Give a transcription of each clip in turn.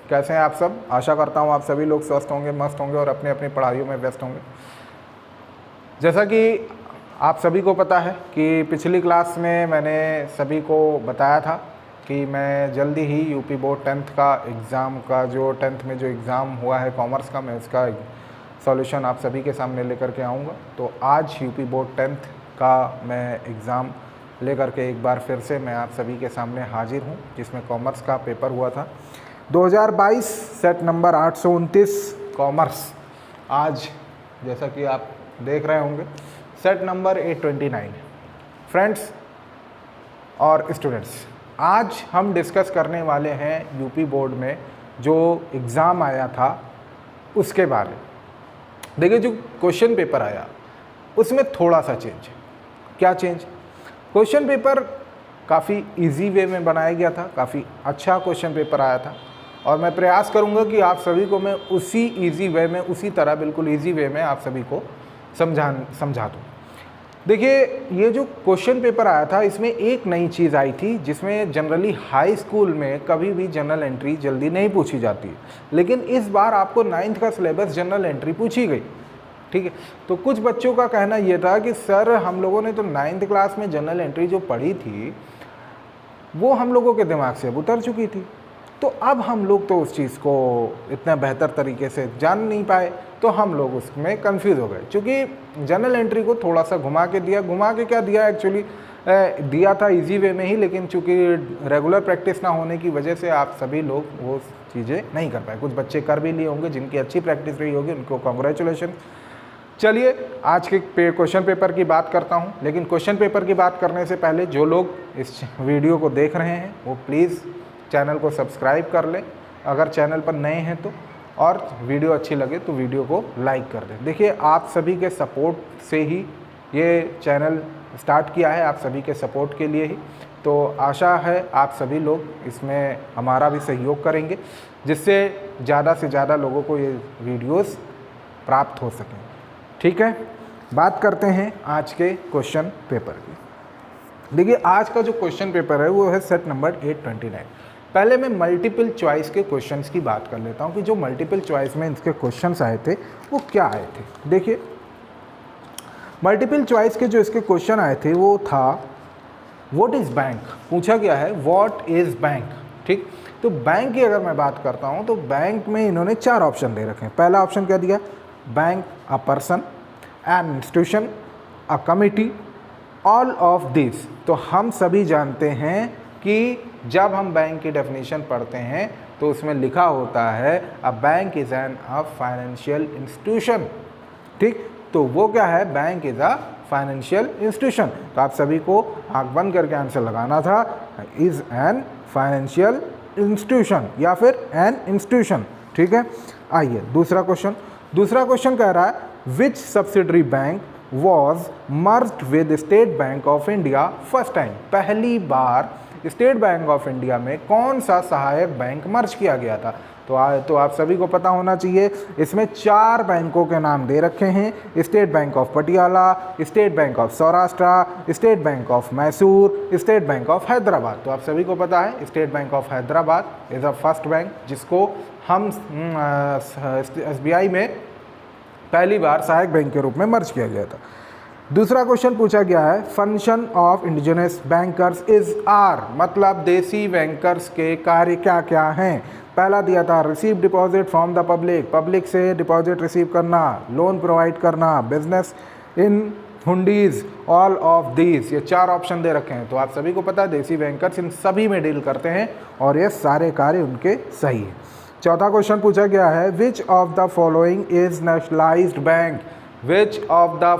कैसे हैं आप सब? आशा करता हूँ आप सभी लोग स्वस्थ होंगे, मस्त होंगे और अपनी अपनी पढ़ाइयों में व्यस्त होंगे। जैसा कि आप सभी को पता है कि पिछली क्लास में मैंने सभी को बताया था कि मैं जल्दी ही यूपी बोर्ड 10th का एग्ज़ाम का जो 10th में जो एग्ज़ाम हुआ है कॉमर्स का, मैं उसका सॉल्यूशन आप सभी के सामने लेकर के आऊँगा। तो आज यूपी बोर्ड 10th का मैं एग्ज़ाम लेकर के एक बार फिर से मैं आप सभी के सामने हाजिर हूँ, जिसमें कॉमर्स का पेपर हुआ था 2022 सेट नंबर 829 कॉमर्स। आज जैसा कि आप देख रहे होंगे सेट नंबर 829। फ्रेंड्स और स्टूडेंट्स, आज हम डिस्कस करने वाले हैं यूपी बोर्ड में जो एग्ज़ाम आया था उसके बारे में। देखिए, जो क्वेश्चन पेपर आया उसमें थोड़ा सा चेंज। क्या चेंज? क्वेश्चन पेपर काफ़ी इजी वे में बनाया गया था, काफ़ी अच्छा क्वेश्चन पेपर आया था और मैं प्रयास करूंगा कि आप सभी को मैं उसी इजी वे में, उसी तरह बिल्कुल इजी वे में आप सभी को समझा दूँ। देखिए, ये जो क्वेश्चन पेपर आया था इसमें एक नई चीज़ आई थी, जिसमें जनरली हाई स्कूल में कभी भी जनरल एंट्री जल्दी नहीं पूछी जाती है, लेकिन इस बार आपको 9th का सिलेबस जनरल एंट्री पूछी गई। ठीक है, तो कुछ बच्चों का कहना ये था कि सर हम लोगों ने तो 9th क्लास में जनरल एंट्री जो पढ़ी थी वो हम लोगों के दिमाग से अब उतर चुकी थी, तो अब हम लोग तो उस चीज़ को इतना बेहतर तरीके से जान नहीं पाए, तो हम लोग उसमें कंफ्यूज हो गए। क्योंकि जनरल एंट्री को थोड़ा सा घुमा के क्या दिया, एक्चुअली दिया था इजी वे में ही, लेकिन चूंकि रेगुलर प्रैक्टिस ना होने की वजह से आप सभी लोग वो चीज़ें नहीं कर पाए। कुछ बच्चे कर भी लिए होंगे, जिनकी अच्छी प्रैक्टिस रही होगी उनको कॉन्ग्रेचुलेशन। चलिए आज के क्वेश्चन पेपर की बात करता हूं, लेकिन क्वेश्चन पेपर की बात करने से पहले जो लोग इस वीडियो को देख रहे हैं वो प्लीज़ चैनल को सब्सक्राइब कर लें अगर चैनल पर नए हैं तो, और वीडियो अच्छी लगे तो वीडियो को लाइक कर दें। देखिए, आप सभी के सपोर्ट से ही ये चैनल स्टार्ट किया है, आप सभी के सपोर्ट के लिए ही, तो आशा है आप सभी लोग इसमें हमारा भी सहयोग करेंगे, जिससे ज़्यादा से ज़्यादा लोगों को ये वीडियोस प्राप्त हो सकें। ठीक है, बात करते हैं आज के क्वेश्चन पेपर की। देखिए, आज का जो क्वेश्चन पेपर है वो है सेट नंबर 829। पहले मैं मल्टीपल चॉइस के क्वेश्चंस की बात कर लेता हूं कि जो मल्टीपल चॉइस में इसके क्वेश्चंस आए थे वो क्या आए थे। देखिए, मल्टीपल चॉइस के जो इसके क्वेश्चन आए थे वो था व्हाट इज़ बैंक। पूछा गया है व्हाट इज़ बैंक। ठीक, तो बैंक की अगर मैं बात करता हूं तो बैंक में इन्होंने 4 ऑप्शन दे रखे हैं। पहला ऑप्शन क्या दिया? Bank, a person, an institution, a committee, all of this. तो हम सभी जानते हैं कि जब हम बैंक की डेफिनेशन पढ़ते हैं तो उसमें लिखा होता है a bank is an a financial institution. ठीक, तो वो क्या है? Bank is a financial institution. तो आप सभी को आंख बंद करके आंसर लगाना था, इज़ एन फाइनेंशियल इंस्टीट्यूशन या फिर एन इंस्टीट्यूशन। ठीक है, आइए दूसरा क्वेश्चन कह रहा है which subsidiary bank was merged with State Bank of India first time. पहली बार स्टेट बैंक ऑफ इंडिया में कौन सा सहायक बैंक मर्ज किया गया था? तो आप सभी को पता होना चाहिए। इसमें 4 बैंकों के नाम दे रखे हैं, state Bank of Patiala, state Bank of Saurashtra, state Bank of Mysore, state Bank of Hyderabad. तो आप सभी को पता है state Bank of Hyderabad is a first bank, जिसको हम SBI में पहली बार सहायक बैंक के रूप में मर्ज किया गया था। दूसरा क्वेश्चन पूछा गया है function of indigenous bankers is are, मतलब देसी बैंकर्स के कार्य क्या क्या हैं। पहला दिया था receive deposit from the public, public से डिपॉजिट रिसीव करना, लोन प्रोवाइड करना, business in hundis, all of these. ये 4 ऑप्शन दे रखे हैं। तो आप सभी को पता है देसी बैंकर्स इन सभी में डील करते हैं और ये सारे कार्य उनके सही है। चौथा क्वेश्चन पूछा गया है which of the following is nationalised bank. Which of the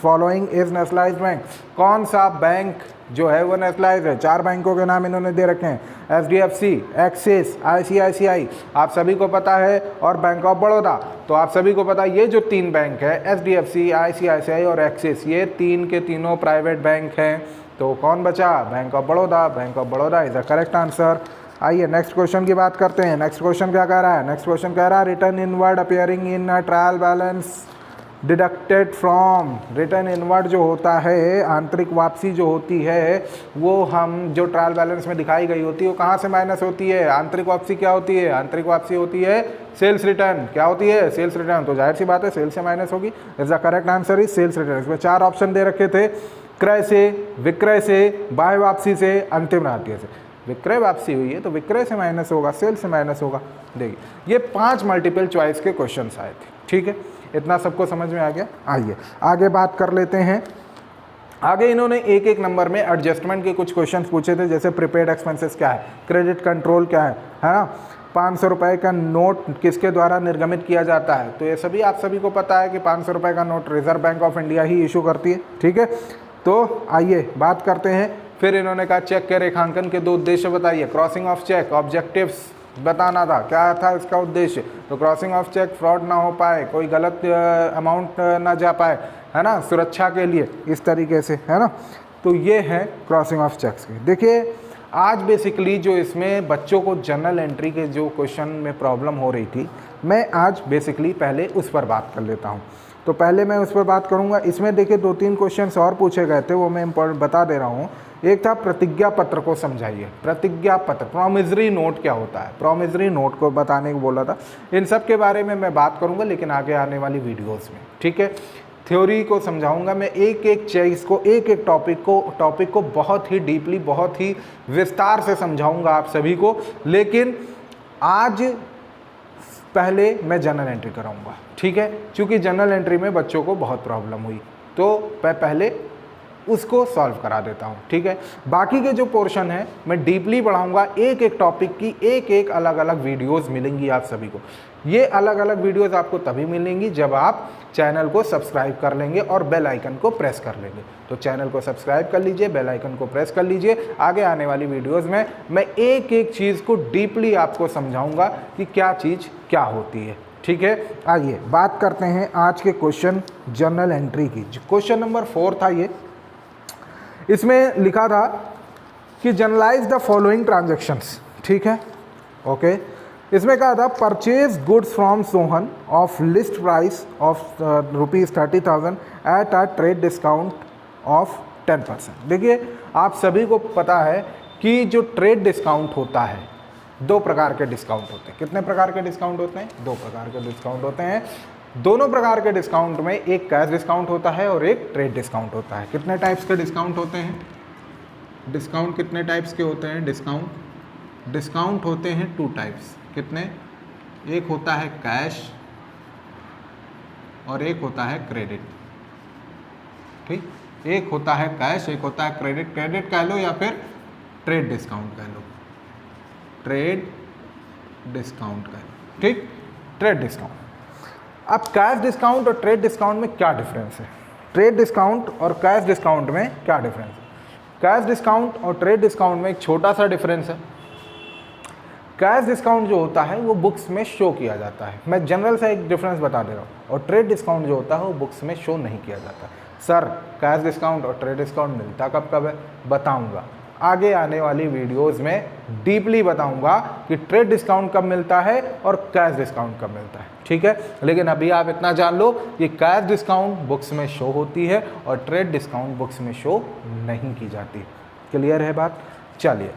following is nationalised bank, कौन सा बैंक जो है वो नेशनलाइज है। 4 बैंकों के नाम इन्होंने दे रखे हैं, SDFC, एक्सिस, ICICI, आप सभी को पता है, और बैंक ऑफ बड़ौदा। तो आप सभी को पता है ये जो 3 बैंक है SDFC, ICICI और एक्सिस, ये 3 के तीनों प्राइवेट बैंक हैं। तो कौन बचा? Bank of Baroda. Bank of Baroda is the correct answer. आइए नेक्स्ट क्वेश्चन की बात करते हैं। नेक्स्ट क्वेश्चन क्या कह रहा है? नेक्स्ट क्वेश्चन कह रहा है return inward appearing in trial balance deducted from return inward जो होता है, आंतरिक वापसी जो होती है वो हम जो ट्रायल बैलेंस में दिखाई गई होती है वो कहाँ से माइनस होती है? आंतरिक वापसी क्या होती है? आंतरिक वापसी होती है सेल्स रिटर्न। क्या होती है? Sales return. तो जाहिर सी बात है सेल्स से माइनस होगी। Is the correct answer is sales return. इसमें 4 ऑप्शन दे रखे थे, क्रय से, विक्रय से, बाह्य वापसी से, अंतिम राहत्य से। विक्रय वापसी हुई है तो विक्रय से माइनस होगा, सेल्स से माइनस होगा। देखिए ये 5 मल्टीपल चॉइस के क्वेश्चंस आए थे, ठीक है, इतना सबको समझ में आ गया। आइए आगे बात कर लेते हैं। आगे इन्होंने एक एक नंबर में एडजस्टमेंट के कुछ क्वेश्चंस पूछे थे, जैसे प्रीपेड एक्सपेंसेस क्या है, क्रेडिट कंट्रोल क्या है ना, 500 रुपये का नोट किसके द्वारा निर्गमित किया जाता है। तो ये सभी आप सभी को पता है कि 500 रुपये का note reserve bank of India he issue करती है, ठीक है। तो आइए बात करते हैं। फिर इन्होंने कहा चेक के रेखांकन के 2 उद्देश्य बताइए। क्रॉसिंग ऑफ चेक, ऑब्जेक्टिव्स बताना था, क्या था इसका उद्देश्य। तो क्रॉसिंग ऑफ चेक फ्रॉड ना हो पाए, कोई गलत अमाउंट ना जा पाए, है ना, सुरक्षा के लिए, इस तरीके से, है ना। तो ये है क्रॉसिंग ऑफ चेक्स के। देखिए आज बेसिकली जो इसमें बच्चों को जर्नल एंट्री के जो क्वेश्चन में प्रॉब्लम हो रही थी, मैं आज बेसिकली पहले उस पर बात कर लेता हूँ। तो पहले मैं उस पर बात करूँगा। इसमें देखिए 2-3 क्वेश्चंस और पूछे गए थे, वो मैं इम्पोर्टेंट बता दे रहा हूँ। एक था प्रतिज्ञा पत्र को समझाइए। प्रतिज्ञा पत्र, प्रॉमिसरी नोट क्या होता है, प्रॉमिसरी नोट को बताने को बोला था। इन सब के बारे में मैं बात करूँगा लेकिन आगे आने वाली वीडियोज़ में, ठीक है। थ्योरी को समझाऊंगा मैं, एक एक चीज़ को, एक एक टॉपिक को बहुत ही डीपली, बहुत ही विस्तार से समझाऊंगा आप सभी को। लेकिन आज पहले मैं जनरल एंट्री कराऊंगा, ठीक है, क्योंकि जनरल एंट्री में बच्चों को बहुत प्रॉब्लम हुई, तो मैं पहले उसको सॉल्व करा देता हूँ, ठीक है। बाकी के जो पोर्शन है मैं डीपली पढ़ाऊंगा, एक एक टॉपिक की एक एक अलग अलग वीडियोस मिलेंगी आप सभी को। ये अलग अलग वीडियोस आपको तभी मिलेंगी जब आप चैनल को सब्सक्राइब कर लेंगे और बेल आइकन को प्रेस कर लेंगे। तो चैनल को सब्सक्राइब कर लीजिए, बेल आइकन को प्रेस कर लीजिए। आगे आने वाली वीडियोज़ में मैं एक एक चीज़ को डीपली आपको समझाऊँगा कि क्या चीज़ क्या होती है, ठीक है। आइए बात करते हैं आज के क्वेश्चन जर्नल एंट्री की। क्वेश्चन नंबर 4 था ये। इसमें लिखा था कि जनरलाइज द फॉलोइंग ट्रांजैक्शंस, ठीक है, ओके। इसमें कहा था purchase goods from Sohan of list price of ₹30,000 at a trade discount of 10%। देखिए आप सभी को पता है कि जो ट्रेड डिस्काउंट होता है, 2 प्रकार के डिस्काउंट होते हैं। कितने प्रकार के डिस्काउंट होते हैं? 2 प्रकार के डिस्काउंट होते हैं। दोनों प्रकार के डिस्काउंट में एक कैश डिस्काउंट होता है और एक ट्रेड डिस्काउंट होता है। कितने टाइप्स के डिस्काउंट होते हैं? डिस्काउंट कितने टाइप्स के होते हैं? डिस्काउंट होते हैं 2 टाइप्स। कितने? एक होता है कैश और एक होता है क्रेडिट, ठीक। एक होता है कैश, एक होता है क्रेडिट। क्रेडिट कह लो या फिर ट्रेड डिस्काउंट कह लो, ट्रेड डिस्काउंट कह लो, ठीक, ट्रेड डिस्काउंट। अब कैश डिस्काउंट और ट्रेड डिस्काउंट में क्या डिफरेंस है? ट्रेड डिस्काउंट और कैश डिस्काउंट में क्या डिफरेंस है? कैश डिस्काउंट और ट्रेड डिस्काउंट में एक छोटा सा डिफरेंस है। कैश डिस्काउंट जो होता है वो बुक्स में शो किया जाता है। मैं जनरल सा एक डिफरेंस बता दे रहा हूँ। और ट्रेड डिस्काउंट जो होता है वो बुक्स में शो नहीं किया जाता। सर कैश डिस्काउंट और ट्रेड डिस्काउंट मिलता कब कब है? बताऊँगा आगे आने वाली वीडियोस में, डीपली बताऊंगा कि ट्रेड डिस्काउंट कब मिलता है और कैश डिस्काउंट कब मिलता है, ठीक है। लेकिन अभी आप इतना जान लो कि कैश डिस्काउंट बुक्स में शो होती है और ट्रेड डिस्काउंट बुक्स में शो नहीं की जाती। क्लियर है बात? चलिए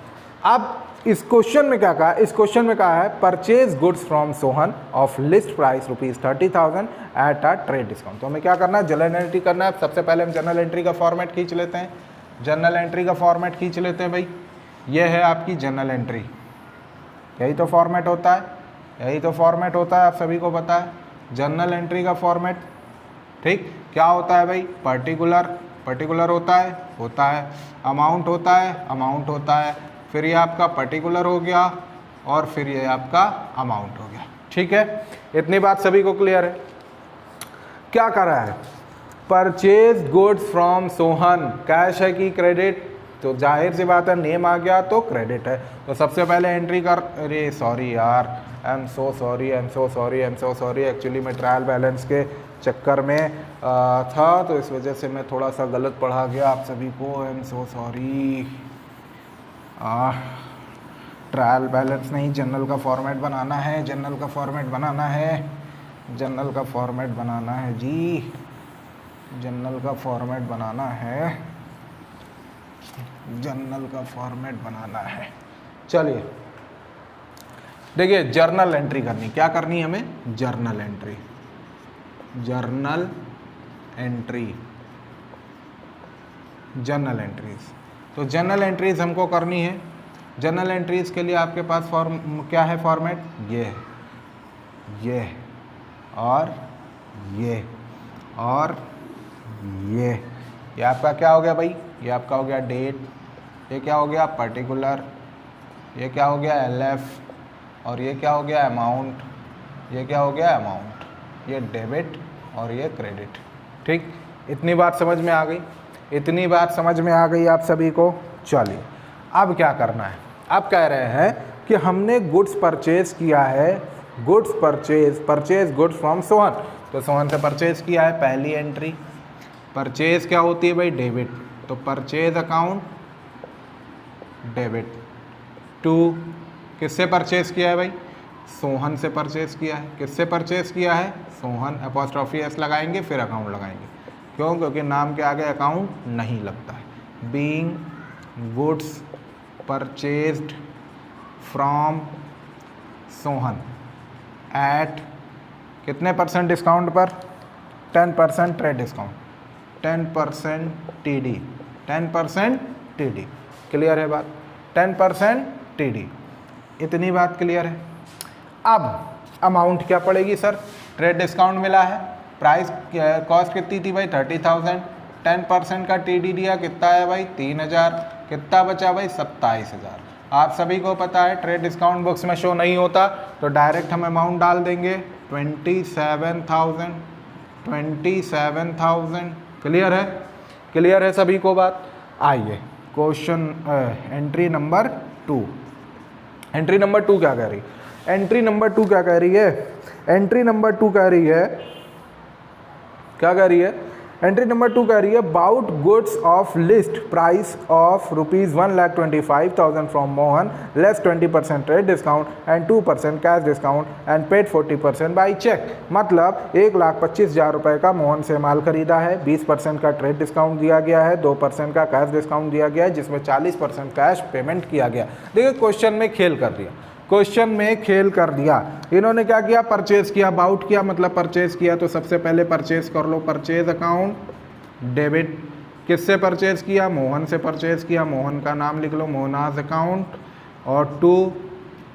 अब इस क्वेश्चन में क्या कहा? इस क्वेश्चन में कहा है purchase goods from Sohan of list price ₹30,000 at a trade discount. तो हमें क्या करना है? जनरल एंट्री करना है। सबसे पहले हम जनरल एंट्री का फॉर्मेट खींच लेते हैं। जनरल एंट्री का फॉर्मेट खींच लेते हैं भाई। ये है आपकी जनरल एंट्री, यही तो फॉर्मेट होता है, यही तो फॉर्मेट होता है, आप सभी को पता है जनरल एंट्री का फॉर्मेट, ठीक। क्या होता है भाई? पर्टिकुलर होता है, अमाउंट होता है, फिर ये आपका पर्टिकुलर हो गया और फिर ये आपका अमाउंट हो गया, ठीक है। इतनी बात सभी को क्लियर है? क्या कर रहा है? Purchase goods from Sohan, cash है कि क्रेडिट? तो जाहिर सी बात है नेम आ गया तो क्रेडिट है। तो सबसे पहले एंट्री कर, अरे सॉरी यार, I am so sorry, actually मैं ट्रायल बैलेंस के चक्कर में था, तो इस वजह से मैं थोड़ा सा गलत पढ़ा गया आप सभी को। I am so sorry. Trial balance नहीं, जनरल का फॉर्मेट बनाना है, जर्नल का फॉर्मेट बनाना है जी, जर्नल का फॉर्मेट बनाना है, जर्नल का फॉर्मेट बनाना है। चलिए देखिए, जर्नल एंट्री करनी, क्या करनी है हमें? Journal entry, journal entry, journal entries. तो जर्नल एंट्रीज हमको करनी है। जर्नल एंट्रीज के लिए आपके पास फॉर्म क्या है? फॉर्मेट ये है, ये और ये और ये आपका क्या हो गया भाई? ये आपका हो गया डेट, ये क्या हो गया? पर्टिकुलर, ये क्या हो गया? एलएफ, और ये क्या हो गया? अमाउंट, ये क्या हो गया? अमाउंट, ये डेबिट और ये क्रेडिट। ठीक, इतनी बात समझ में आ गई? इतनी बात समझ में आ गई आप सभी को? चलिए अब क्या करना है? अब कह रहे हैं कि हमने गुड्स परचेज किया है, goods purchase goods from Sohan. तो सोहन से परचेज किया है, पहली एंट्री। परचेज क्या होती है भाई? डेबिट। तो परचेज अकाउंट डेबिट टू, किससे परचेज किया है भाई? सोहन से परचेज किया है। किससे परचेज किया है? सोहन, अपॉस्ट्रोफी एस लगाएंगे फिर अकाउंट लगाएंगे। क्यों? क्योंकि नाम के आगे अकाउंट नहीं लगता है। Being goods purchased from Sohan at कितने परसेंट डिस्काउंट पर? 10% trade discount, 10% TD, 10% TD। Clear है बात? 10% TD, इतनी बात क्लियर है। अब अमाउंट क्या पड़ेगी सर? ट्रेड डिस्काउंट मिला है, प्राइस कॉस्ट कितनी थी भाई? 30,000, 10% का TD दिया, कितना है भाई? 3,000, कितना बचा भाई? 27,000। आप सभी को पता है ट्रेड डिस्काउंट बुक्स में शो नहीं होता, तो डायरेक्ट हम अमाउंट डाल देंगे 27,000, 27,000। क्लियर है? क्लियर है सभी को बात? आइए question entry number 2। Entry number 2 क्या कह रही है? एंट्री नंबर 2 क्या कह रही है? एंट्री नंबर 2 कह रही है, क्या कह रही है? एंट्री नंबर 2 कह रही है bought goods of list price of ₹1,25,000 from Mohan less 20% trade discount and 2% cash discount and paid 40% by cheque. मतलब 1,25,000 रुपये का मोहन से माल खरीदा है, 20% का ट्रेड डिस्काउंट दिया गया है, 2% का कैश डिस्काउंट दिया गया है, जिसमें 40% कैश पेमेंट किया गया। देखिए क्वेश्चन में खेल कर दिया, क्वेश्चन में खेल कर दिया। इन्होंने क्या किया? परचेज किया, बाउट किया मतलब परचेज किया। तो सबसे पहले परचेज कर लो, परचेज अकाउंट डेबिट। किससे परचेज किया? मोहन से परचेज किया, मोहन का नाम लिख लो, मोहनाज अकाउंट। और 2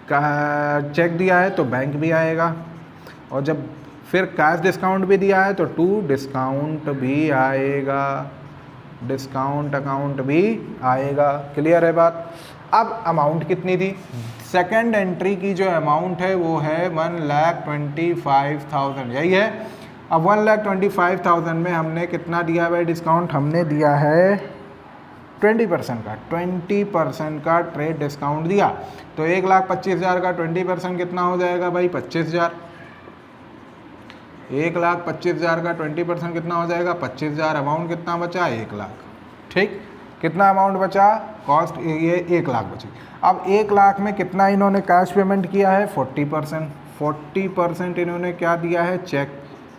का चेक दिया है तो बैंक भी आएगा, और जब फिर कैश डिस्काउंट भी दिया है तो 2 डिस्काउंट भी आएगा, डिस्काउंट अकाउंट भी आएगा। क्लियर है बात? अब अमाउंट कितनी थी? सेकंड एंट्री की जो अमाउंट है वो है 1,25,000, यही है। अब 1,25,000 में हमने कितना दिया भाई डिस्काउंट? हमने दिया है 20% का, 20% का ट्रेड डिस्काउंट दिया। तो 1,25,000 का 20% कितना हो जाएगा भाई? 25,000। 1,25,000 का 20% कितना हो जाएगा? 25,000। अमाउंट कितना बचा? 1,00,000। ठीक, कितना अमाउंट बचा? कॉस्ट ये 1,00,000 बची। अब 1,00,000 में कितना इन्होंने कैश पेमेंट किया है? 40%। 40% इन्होंने क्या दिया है? चेक।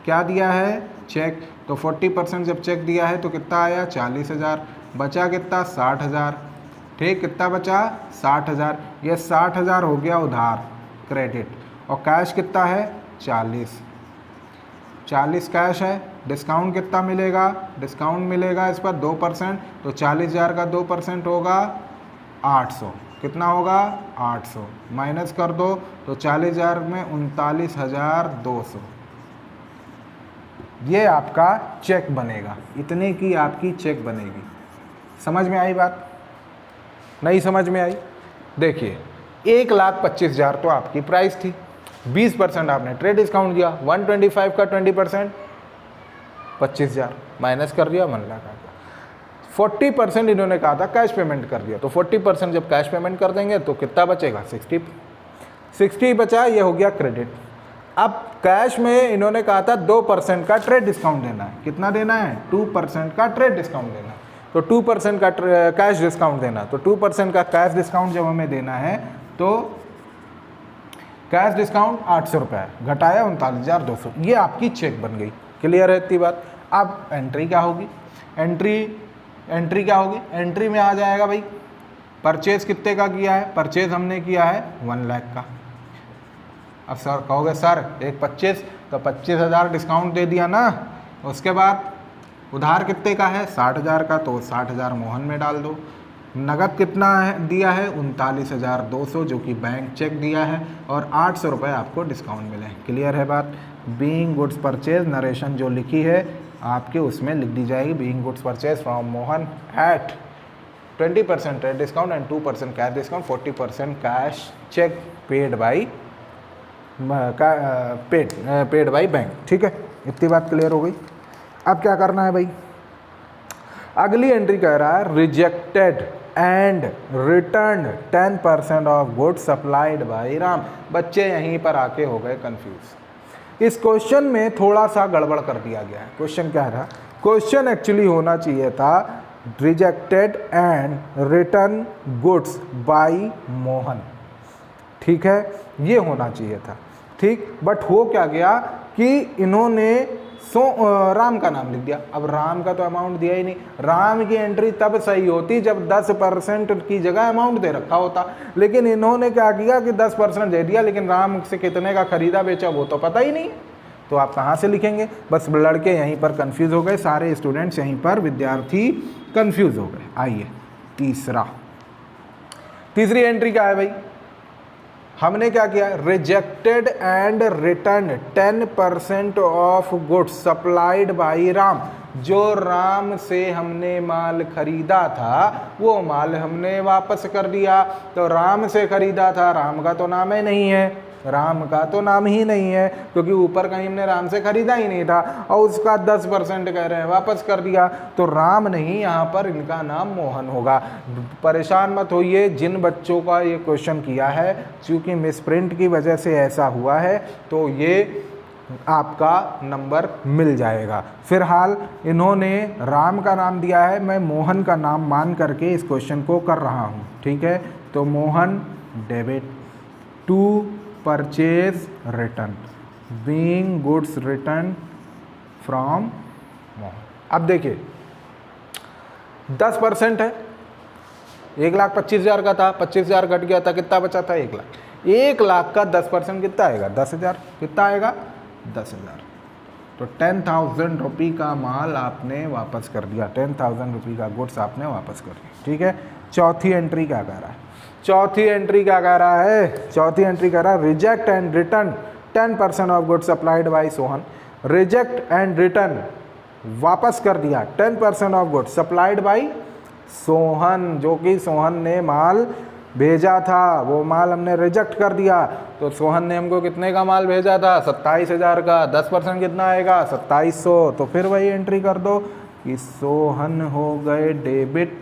क्या दिया है? चेक। तो 40% जब चेक दिया है तो कितना आया? 40,000। बचा कितना? 60,000। ठीक, कितना बचा? 60,000। ये 60,000 हो गया उधार, क्रेडिट। और कैश कितना है? 40। 40 कैश है। डिस्काउंट कितना मिलेगा? डिस्काउंट मिलेगा इस पर 2%। तो 40,000 का 2% होगा 800। कितना होगा? 800। माइनस कर दो तो 40,000 में 39,200। ये आपका चेक बनेगा, इतने की आपकी चेक बनेगी। समझ में आई बात? नहीं समझ में आई? देखिए 1,25,000 तो आपकी प्राइस थी, 20% आपने ट्रेड डिस्काउंट दिया, 125 का 20% 25,000 माइनस कर दिया, 1,00,000 का। 40% इन्होंने कहा था कैश पेमेंट कर दिया, तो 40% जब कैश पेमेंट कर देंगे तो कितना बचेगा? 60 बचा, ये हो गया क्रेडिट। अब कैश में इन्होंने कहा था 2% का ट्रेड डिस्काउंट देना है। कितना देना है? 2% का ट्रेड डिस्काउंट देना है। तो 2% का कैश डिस्काउंट देना, तो 2% का कैश डिस्काउंट जब हमें देना है तो कैश डिस्काउंट 800 रुपये घटाया 39,200, ये आपकी चेक बन गई। क्लियर है इतनी बात। अब एंट्री क्या होगी, एंट्री क्या होगी, एंट्री में आ जाएगा भाई परचेज कितने का किया है, परचेज हमने किया है 1 लाख का। अब सर कहोगे सर एक 25 तो 25,000 डिस्काउंट दे दिया ना, उसके बाद उधार कितने का है 60,000 का, तो 60,000 मोहन में डाल दो। नगद कितना है दिया है 39,200 जो कि बैंक चेक दिया है, और 800 रुपये आपको डिस्काउंट मिले। क्लियर है बात। बीइंग गुड्स परचेज नरेशन जो लिखी है आपके उसमें लिख दी जाएगी, being goods purchase from Mohan at 20% trade discount and 2% cash discount, 40% cash cheque paid by bank. ठीक है, इतनी बात क्लियर हो गई। अब क्या करना है भाई, अगली एंट्री कह रहा है rejected and return 10% of goods supplied by Ram. बच्चे यहीं पर आके हो गए कंफ्यूज। इस क्वेश्चन में थोड़ा सा गड़बड़ कर दिया गया है। क्वेश्चन क्या था, क्वेश्चन एक्चुअली होना चाहिए था rejected and return goods by Mohan. ठीक है, ये होना चाहिए था। ठीक, बट हो क्या गया कि इन्होंने राम का नाम लिख दिया। अब राम का तो अमाउंट दिया ही नहीं। राम की एंट्री तब सही होती जब 10% की जगह अमाउंट दे रखा होता, लेकिन इन्होंने क्या किया कि 10% दे दिया, लेकिन राम से कितने का खरीदा बेचा वो तो पता ही नहीं। तो आप कहाँ से लिखेंगे। बस लड़के यहीं पर कंफ्यूज हो गए, सारे स्टूडेंट्स यहीं पर विद्यार्थी कंफ्यूज हो गए। आइए तीसरी एंट्री क्या है भाई, हमने क्या किया, rejected and return 10% of goods supplied by Ram. जो राम से हमने माल खरीदा था वो माल हमने वापस कर दिया। तो राम से खरीदा था, राम का तो नाम ही नहीं है, राम का तो नाम ही नहीं है, क्योंकि ऊपर कहीं हमने राम से खरीदा ही नहीं था, और उसका 10% कह रहे हैं वापस कर दिया, तो राम नहीं, यहाँ पर इनका नाम मोहन होगा। परेशान मत होइए जिन बच्चों का ये क्वेश्चन किया है, क्योंकि मिसप्रिंट की वजह से ऐसा हुआ है, तो ये आपका नंबर मिल जाएगा। फिलहाल इन्होंने राम का नाम दिया है, मैं मोहन का नाम मान करके इस क्वेश्चन को कर रहा हूँ। ठीक है, तो Mohan debit to purchase return being goods return from Mohan. अब देखिए 10% है, 1,25,000 का था, 25,000 घट गया था, कितना बचा था 1 लाख। 1 लाख का 10% कितना आएगा 10,000, कितना आएगा 10,000। तो 10,000 रुपये का माल आपने वापस कर दिया, 10,000 रुपये का गुड्स आपने वापस कर दिया। ठीक है, चौथी एंट्री क्या कह रहा है, चौथी एंट्री क्या कह रहा है, चौथी एंट्री कह रहा है reject and return 10% of goods supplied by Sohan. Reject and return वापस कर दिया 10% of goods supplied by Sohan, जो कि सोहन ने माल भेजा था, वो माल हमने रिजेक्ट कर दिया। तो सोहन ने हमको कितने का माल भेजा था 27,000 का, 10% कितना आएगा 2700। तो फिर वही एंट्री कर दो कि सोहन हो गए डेबिट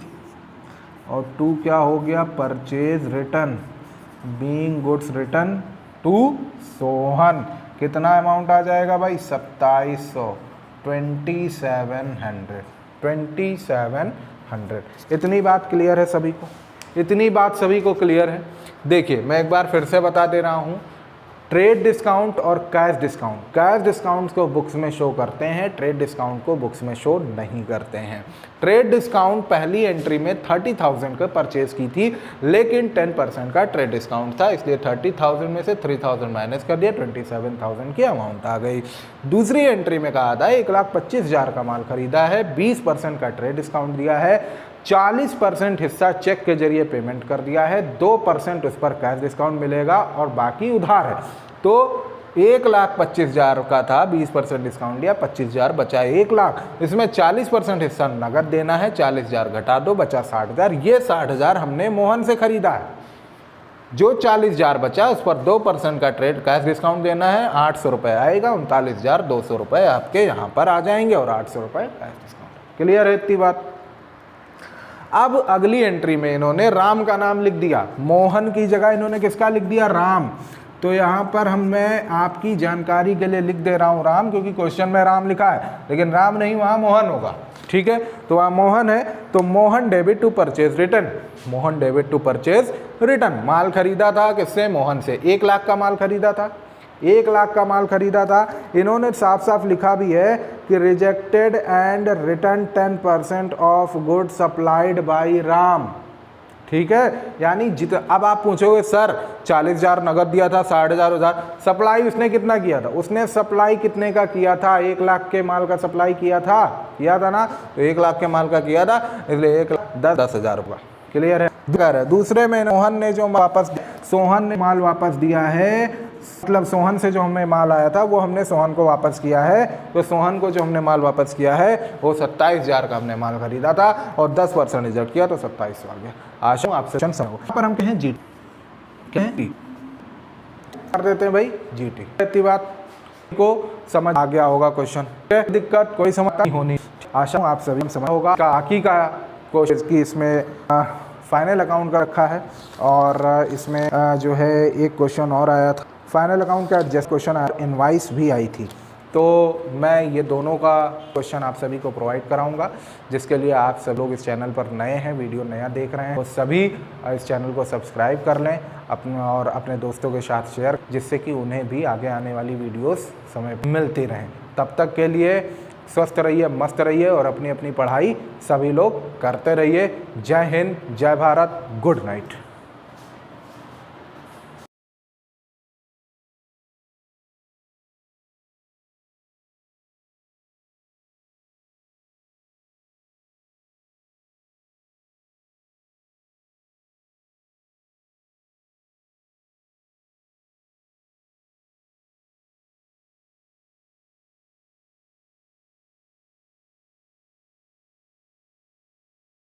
और 2 क्या हो गया purchase return being goods return to Sohan. कितना अमाउंट आ जाएगा भाई 2700, 2700। इतनी बात क्लियर है सभी को, इतनी बात सभी को क्लियर है। देखिए मैं एक बार फिर से बता दे रहा हूँ, ट्रेड डिस्काउंट और कैश डिस्काउंट, कैश डिस्काउंट को बुक्स में शो करते हैं, ट्रेड डिस्काउंट को बुक्स में शो नहीं करते हैं। ट्रेड डिस्काउंट पहली एंट्री में 30,000 का परचेज की थी, लेकिन 10% का ट्रेड डिस्काउंट था, इसलिए 30,000 में से 3,000 माइनस कर दिया, 27,000 की अमाउंट आ गई। दूसरी एंट्री में कहा था 1,25,000 का माल खरीदा है, 20% का ट्रेड डिस्काउंट दिया है, 40% हिस्सा चेक के जरिए पेमेंट कर दिया है, 2% उस पर कैश डिस्काउंट मिलेगा और बाकी उधार है। तो 1,25,000 का था, 20% डिस्काउंट दिया, 25,000 बचा 1 लाख। इसमें 40% हिस्सा नगद देना है, 40,000 घटा दो बचा 60,000। ये 60,000 हमने मोहन से खरीदा है। जो 40,000 बचा उस पर 2% का ट्रेड कैश डिस्काउंट देना है, 800 रुपये आएगा, 39,200 रुपये आपके यहाँ पर आ जाएंगे और 800 रुपये कैश डिस्काउंट। क्लियर है इतनी बात। अब अगली एंट्री में इन्होंने राम का नाम लिख दिया, मोहन की जगह इन्होंने किसका लिख दिया राम। तो तो यहाँ पर मैं आपकी जानकारी के लिए लिख दे रहा हूँ राम, क्योंकि क्वेश्चन में राम लिखा है, लेकिन राम नहीं, वहाँ मोहन होगा। ठीक है, तो वहाँ मोहन है, तो Mohan debit to purchase return, Mohan debit to purchase return. माल खरीदा था किससे? मोहन से। 1 लाख का माल खरीदा था, 1 लाख का माल खरीदा था। इन्होंने साफ साफ लिखा भी है कि rejected and return 10% of good supplied by Ram. ठीक है, यानी अब आप पूछोगे सर 40,000 नगद दिया था, 60,000 सप्लाई उसने कितना किया था? उसने सप्लाई कितने का किया था? 1 लाख के माल का सप्लाई किया था ना, तो 1 लाख के माल का किया था, इसलिए 1,10,000 रुपये। क्लियर है। दूसरे में मोहन ने जो सोहन ने माल वापस दिया है, मतलब सोहन से जो हमें माल आया था वो हमने सोहन को वापस किया है, तो सोहन को जो हमने माल वापस किया है वो 27,000 का हमने माल खरीदा था और 10% रिजल्ट किया तो 27 आ गया। आशा आप सेशन समझो। पर हम कहें जीटी, कहें कर देते हैं भाई जीटी। इतनी बात को समझ आ गया होगा क्वेश्चन, दिक्कत कोई समझ नहीं होनी। आशा आप सभी समझ होगा। बाकी का क्वेश्चन की इसमें फाइनल अकाउंट का रखा है और इसमें जो है एक क्वेश्चन और आया था फाइनल अकाउंट का जस्ट क्वेश्चन, इनवाइस भी आई थी, तो मैं ये दोनों का क्वेश्चन आप सभी को प्रोवाइड कराऊंगा, जिसके लिए आप सब लोग इस चैनल पर नए हैं, वीडियो नया देख रहे हैं, तो सभी इस चैनल को सब्सक्राइब कर लें और अपने दोस्तों के साथ शेयर, जिससे कि उन्हें भी आगे आने वाली वीडियोस समय पर मिलती रहें। तब तक के लिए स्वस्थ रहिए, मस्त रहिए और अपनी अपनी पढ़ाई सभी लोग करते रहिए। जय हिंद, जय भारत, गुड नाइट।